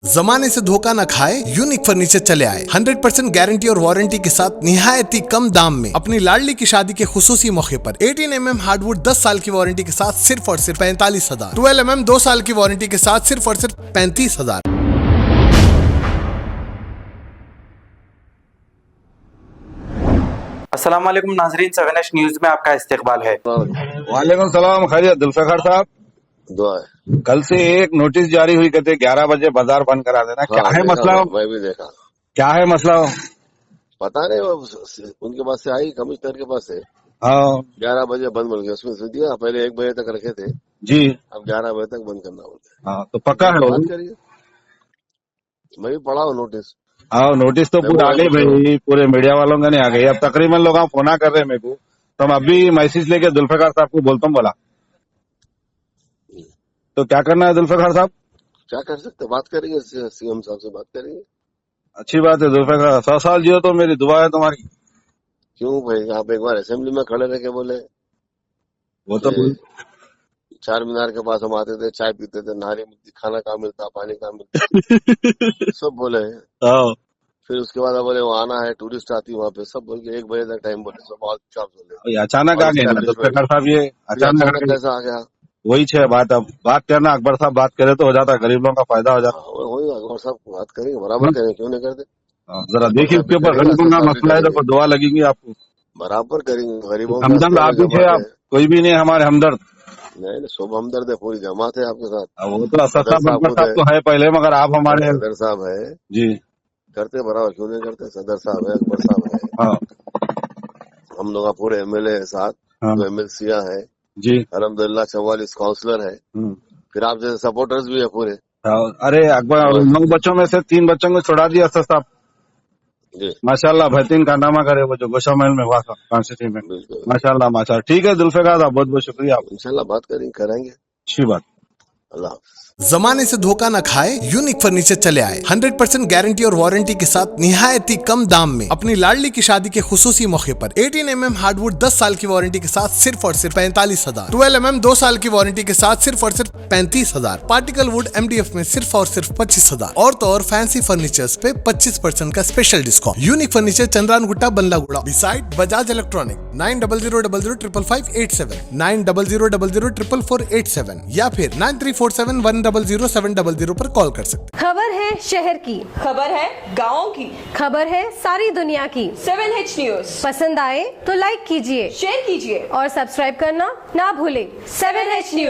जमाने से धोखा न खाए, यूनिक फर्नीचर चले आए। 100% गारंटी और वारंटी के साथ निहायती कम दाम में अपनी लाडली की शादी के खुसूसी मौके पर 18 mm हार्डवुड 10 साल की वारंटी के साथ सिर्फ और सिर्फ 45,000, 12 mm 2 साल की वारंटी के साथ सिर्फ और सिर्फ 35,000। अस्सलाम वालेकुम नाजरीन, 7H न्यूज में आपका इस्तकबाल है। वालेकुम सलाम, खैरियत जुल्फिकार साहब। दुआ है। कल से एक नोटिस जारी हुई, कहते 11 बजे बाजार बंद करा देना। क्या है मसला? मैं भी देखा। क्या है मसला? पता नहीं, वो उनके पास से आई, कमिश्नर के पास से। हाँ 11 बजे बंद बोल गया, उसमें से दिया। पहले 1 बजे तक रखे थे, जी। अब 11 बजे तक बंद करना बोलते। हाँ तो पक्का है वो? बात करिए, मैं भी पढ़ा हूँ नोटिस। हाँ नोटिस तो पूरा आ गई भाई, पूरे मीडिया वालों का नहीं आ गई। अब तकरीबन लोग फोन कर रहे हैं मेरे को, तो हम अभी मैसेज लेके जुल्फिकार साहब को बोलता हूँ। बोला तो क्या करना है जुल्फिकार साहब? क्या कर सकते, बात करेंगे, सीएम साहब से बात करेंगे। अच्छी बात है जुल्फिकार, 100 साल जियो तो मेरी दुआ है तुम्हारी। क्यों भाई, आप एक बार असेंबली में खड़े रह के बोले। वो तो चार मीनार के पास हम आते थे, चाय पीते थे, नारी मिलती, खाना कहाँ मिलता, पानी कहाँ मिलता, सब बोले। फिर उसके बाद बोले वो आना है, टूरिस्ट आती वहाँ पे, सब बोल के 1 बजे तक टाइम बोले, सब ऑल चॉप बोले। अचानक आ गए जुल्फिकार साहब, ये अचानक कैसा आ गया? वही है बात। अब बात करना, अकबर साहब बात करे तो हो जाता है, गरीब लोगों का फायदा हो जाता है। वही अकबर साहब बात करेंगे, बराबर करेंगे, क्यों नहीं करते। जरा देखिए उसके ऊपर गरीबों का मसला है, तो दुआ लगेगी आपको। बराबर करेंगे, गरीबों हमदर्द आप भी थे, आप कोई भी नहीं हमारे हमदर्द। नहीं, सब हमदर्द है, पूरी जमात है आपके साथ। वो तो असद साहब तो है पहले, मगर आप हमारे सदर साहब है जी। करते बराबर, क्यों नहीं करते। सदर साहब है, अकबर साहब है, हाँ हम लोग पूरे एमएलए है साथ, हाँ एमएलसीया है जी, अलहमदुलिल्लाह, 44 काउंसलर है, फिर आप जैसे सपोर्टर्स भी है पूरे। अरे अकबर 9 बच्चों में से 3 बच्चों को छुड़ा दिया असद साहब जी, माशाल्लाह। बेहतरीन कारनामा करे वो जो गोशा महल में हुआ था कॉन्स्टिट्यूशन में, बिल्कुल माशाल्लाह माशाल्लाह। ठीक है जुल्फिकार साहब, बहुत बहुत शुक्रिया आप। इंशाल्लाह बात करेंगे। अच्छी बात। अल्लाह हाफ़िज़। जमाने से धोखा न खाए, यूनिक फर्नीचर चले आए। 100% गारंटी और वारंटी के साथ निहायती कम दाम में अपनी लाडली की शादी के खुसूसी मौके पर 18 mm हार्डवुड 10 साल की वारंटी के साथ सिर्फ और सिर्फ 45,000, 12 mm 2 साल की वारंटी के साथ सिर्फ और सिर्फ 35,000, पार्टिकल वुड MDF में सिर्फ और सिर्फ 25,000 और तो और फैंसी फर्नीचर्स पे 25% का special discount. Unique furniture, Chandran Gutta, Ballaguda, beside Bajaj electronic. 9000005587, 9000004487 या फिर 9347100700 पर कॉल कर सकते। खबर है शहर की, खबर है गाँव की, खबर है सारी दुनिया की। 7H न्यूज पसंद आए तो लाइक कीजिए, शेयर कीजिए और सब्सक्राइब करना ना भूलें। 7H news.